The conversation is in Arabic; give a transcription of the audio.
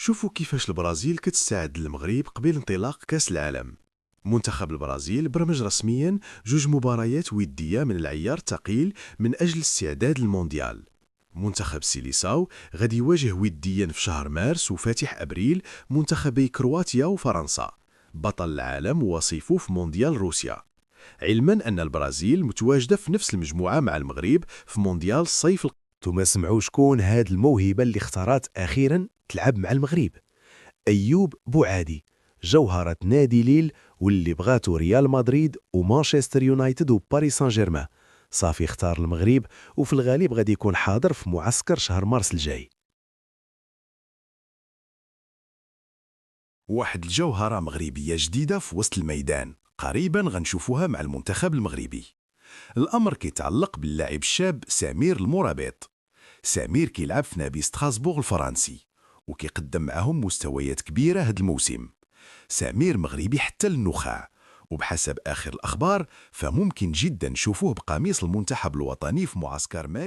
شوفوا كيفاش البرازيل كتستعد للمغرب قبل انطلاق كاس العالم. منتخب البرازيل برمج رسميا 2 مباريات ودية من العيار الثقيل من أجل الاستعداد للمونديال. منتخب سيليساو غادي يواجه وديا في شهر مارس وفاتح أبريل منتخبي كرواتيا وفرنسا، بطل العالم وصيفه في مونديال روسيا. علما أن البرازيل متواجدة في نفس المجموعة مع المغرب في مونديال الصيف. ثم سمعوا شكون هاد الموهبة اللي اختارت أخيرا تلعب مع المغرب؟ أيوب بوعادي، جوهرة نادي ليل واللي بغاتو ريال مدريد ومانشستر يونايتد وباريس سان جيرمان. صافي اختار المغرب، وفي الغالب غادي يكون حاضر في معسكر شهر مارس الجاي. واحد الجوهرة مغربية جديدة في وسط الميدان، قريبا غنشوفوها مع المنتخب المغربي. الأمر كيتعلق باللاعب الشاب سمير المرابط. سمير كيلعب في نادي ستراسبورغ الفرنسي وكيقدم معهم مستويات كبيرة هاد الموسم. سمير مغربي حتى للنخاع، وبحسب آخر الأخبار فممكن جدا نشوفوه بقميص المنتخب الوطني في معسكر ماري